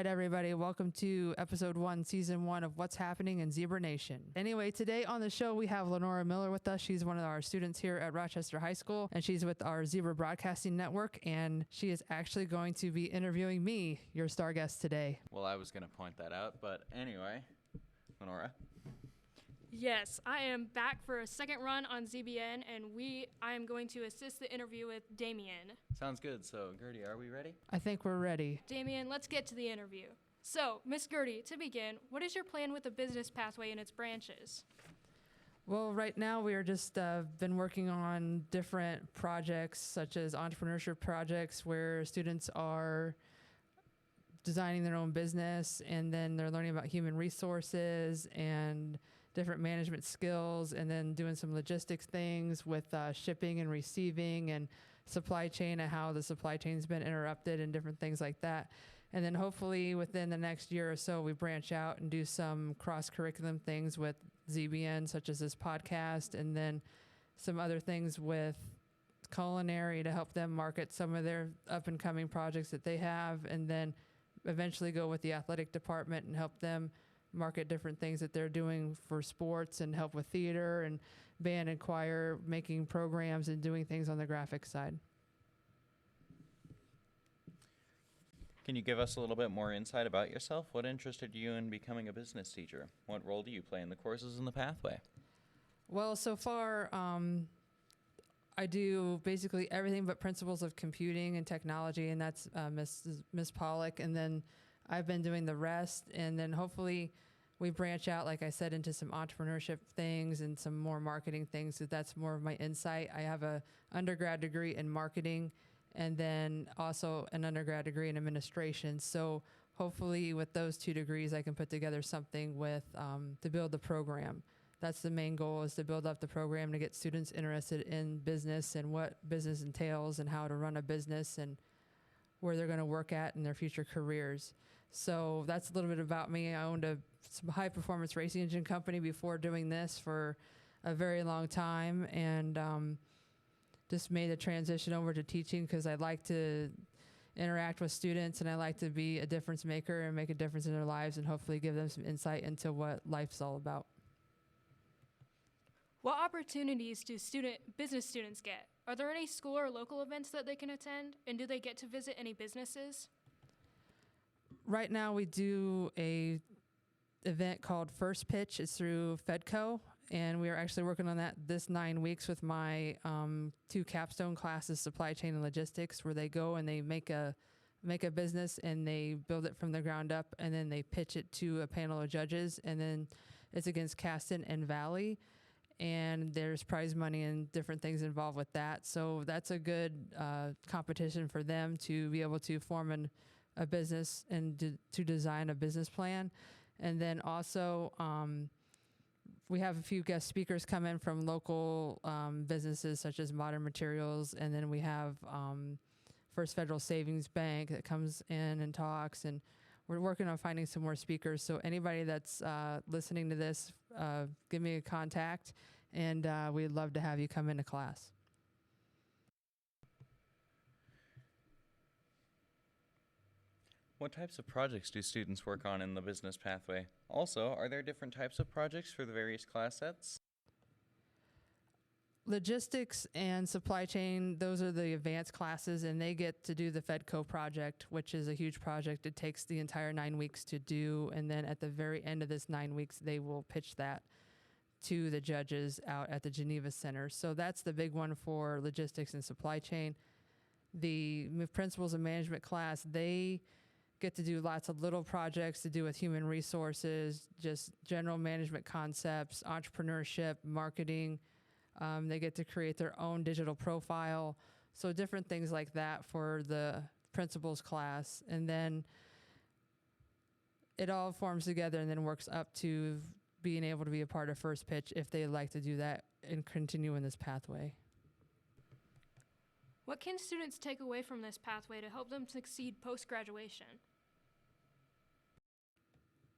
right, everybody. Welcome to episode 1, season 1 of What's Happening in Zebra Nation. Anyway, today on the show, we have Lenora Miller with us. She's one of our students here at Rochester High School, and she's with our Zebra Broadcasting Network, and she is actually going to be interviewing me, your star guest today. Well, I was going to point that out, but anyway, Lenora. Yes, I am back for a second run on ZBN, and I am going to assist the interview with Damien. Sounds good. So, Gertie, are we ready? I think we're ready. Damien, let's get to the interview. So, Miss Gertie, to begin, what is your plan with the business pathway and its branches? Well, right now we are just been working on different projects, such as entrepreneurship projects, where students are designing their own business, and then they're learning about human resources and different management skills, and then doing some logistics things with shipping and receiving and supply chain and how the supply chain's been interrupted and different things like that. And then hopefully within the next year or so, we branch out and do some cross-curriculum things with ZBN, such as this podcast, and then some other things with culinary to help them market some of their up-and-coming projects that they have, and then eventually go with the athletic department and help them market different things that they're doing for sports and help with theater and band and choir, making programs and doing things on the graphic side. Can you give us a little bit more insight about yourself? What interested you in becoming a business teacher? What role do you play in the courses in the pathway? Well, so far, I do basically everything but principles of computing and technology, and that's Miss Pollock, and then I've been doing the rest, and then hopefully we branch out, like I said, into some entrepreneurship things and some more marketing things. So that's more of my insight. I have a undergrad degree in marketing and then also an undergrad degree in administration. So hopefully with those 2 degrees, I can put together something with to build the program. That's the main goal, is to build up the program to get students interested in business and what business entails and how to run a business and where they're going to work at in their future careers. So that's a little bit about me. I owned some high-performance racing engine company before doing this for a very long time, and just made the transition over to teaching because I like to interact with students, and I like to be a difference maker and make a difference in their lives and hopefully give them some insight into what life's all about. What opportunities do business students get? Are there any school or local events that they can attend, and do they get to visit any businesses? Right now we do a event called First Pitch. It's through FedCo, and we are actually working on that this 9 weeks with my 2 capstone classes, supply chain and logistics, where they go and they make a business and they build it from the ground up, and then they pitch it to a panel of judges, and then it's against Caston and Valley, and there's prize money and different things involved with that. So that's a good competition for them to be able to form a business and to design a business plan. And then also we have a few guest speakers come in from local businesses such as Modern Materials, and then we have First Federal Savings Bank that comes in and talks, and we're working on finding some more speakers. So anybody that's listening to this, give me a contact, and we'd love to have you come into class. What types of projects do students work on in the business pathway? Also, are there different types of projects for the various class sets? Logistics and supply chain, those are the advanced classes, and they get to do the FedCo project, which is a huge project. It takes the entire 9 weeks to do, and then at the very end of this 9 weeks, they will pitch that to the judges out at the Geneva Center. So that's the big one for logistics and supply chain. The principles of management class, they get to do lots of little projects to do with human resources, just general management concepts, entrepreneurship, marketing. They get to create their own digital profile. So different things like that for the principles class. And then it all forms together and then works up to being able to be a part of First Pitch if they'd like to do that and continue in this pathway. What can students take away from this pathway to help them succeed post-graduation?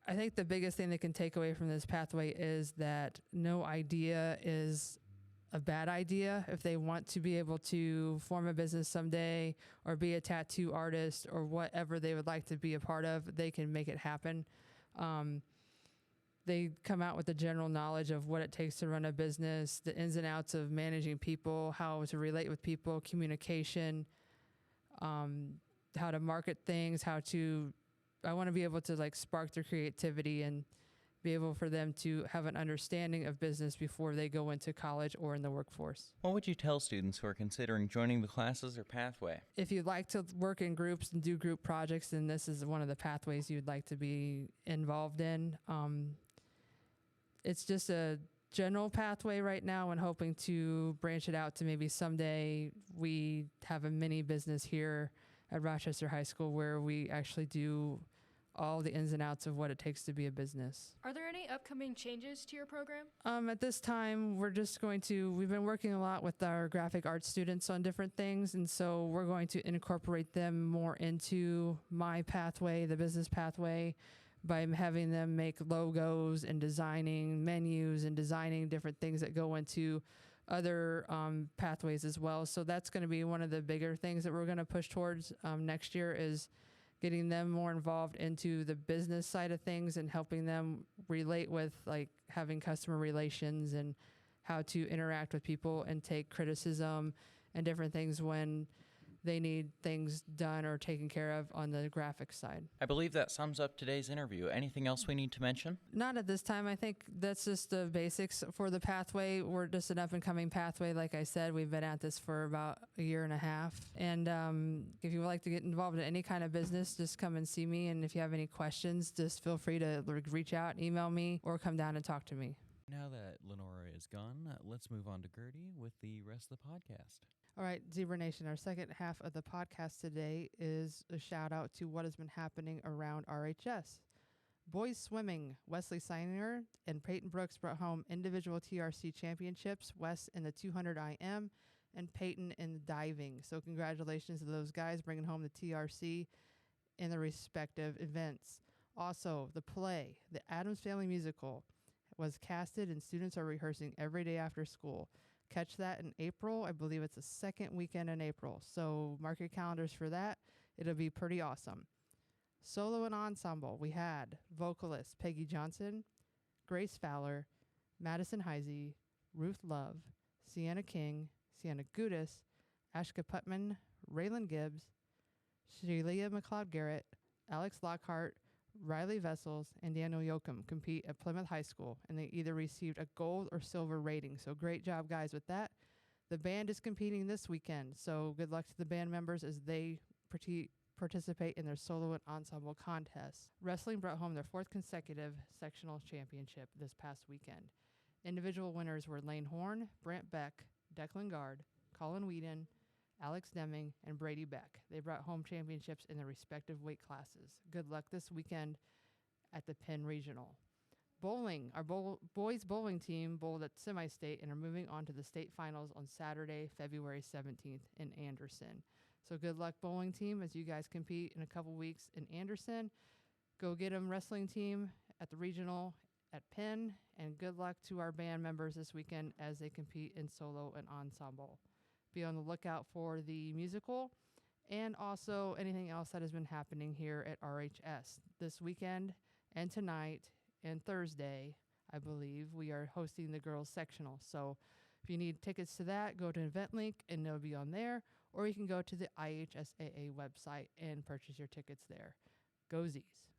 I think the biggest thing they can take away from this pathway is that no idea is a bad idea. If they want to be able to form a business someday or be a tattoo artist or whatever they would like to be a part of, they can make it happen. They come out with the general knowledge of what it takes to run a business, the ins and outs of managing people, how to relate with people, communication, how to market things, I want to be able to like spark their creativity and be able for them to have an understanding of business before they go into college or in the workforce. What would you tell students who are considering joining the classes or pathway? If you'd like to work in groups and do group projects, then this is one of the pathways you'd like to be involved in. It's just a general pathway right now and hoping to branch it out to maybe someday we have a mini business here at Rochester High School where we actually do all the ins and outs of what it takes to be a business. Are there any upcoming changes to your program? At this time, we've been working a lot with our graphic arts students on different things, and so we're going to incorporate them more into my pathway, the business pathway, by having them make logos and designing menus and designing different things that go into other pathways as well. So that's going to be one of the bigger things that we're going to push towards next year is getting them more involved into the business side of things and helping them relate with like having customer relations and how to interact with people and take criticism and different things when they need things done or taken care of on the graphics side. I believe that sums up today's interview. Anything else we need to mention? Not at this time. I think that's just the basics for the pathway. We're just an up-and-coming pathway. Like I said, we've been at this for about a year and a half. And if you would like to get involved in any kind of business, just come and see me. And if you have any questions, just feel free to reach out, email me, or come down and talk to me. Now that Lenora is gone, let's move on to Gertie with the rest of the podcast. All right, Zebra Nation, our second half of the podcast today is a shout out to what has been happening around RHS. Boys swimming, Wesley Seiner and Peyton Brooks brought home individual TRC championships, Wes in the 200 IM and Peyton in the diving. So congratulations to those guys bringing home the TRC in the respective events. Also, the play, the Addams Family Musical, was casted and students are rehearsing every day after school. Catch that in April. I believe it's the second weekend in April. So mark your calendars for that. It'll be pretty awesome. Solo and ensemble, we had vocalist Peggy Johnson, Grace Fowler, Madison Heisey, Ruth Love, Sienna King, Sienna Gudis, Ashka Putman, Raylan Gibbs, Shelia McLeod Garrett, Alex Lockhart, Riley Vessels, and Daniel Yoakum compete at Plymouth High School, and they either received a gold or silver rating. So great job, guys, with that. The band is competing this weekend, so good luck to the band members as they participate in their solo and ensemble contests. Wrestling brought home their fourth consecutive sectional championship this past weekend. Individual winners were Lane Horn, Brant Beck, Declan Gard, Colin Whedon, Alex Deming, and Brady Beck. They brought home championships in their respective weight classes. Good luck this weekend at the Penn Regional. Bowling, our boys bowling team bowled at semi-state and are moving on to the state finals on Saturday, February 17th in Anderson. So good luck, bowling team, as you guys compete in a couple weeks in Anderson. Go get 'em, wrestling team, at the regional at Penn, and good luck to our band members this weekend as they compete in solo and ensemble. Be on the lookout for the musical and also anything else that has been happening here at RHS. This weekend and tonight and Thursday, I believe, we are hosting the girls sectional. So if you need tickets to that, go to Event Link and they'll be on there, or you can go to the IHSAA website and purchase your tickets there. Go Z's.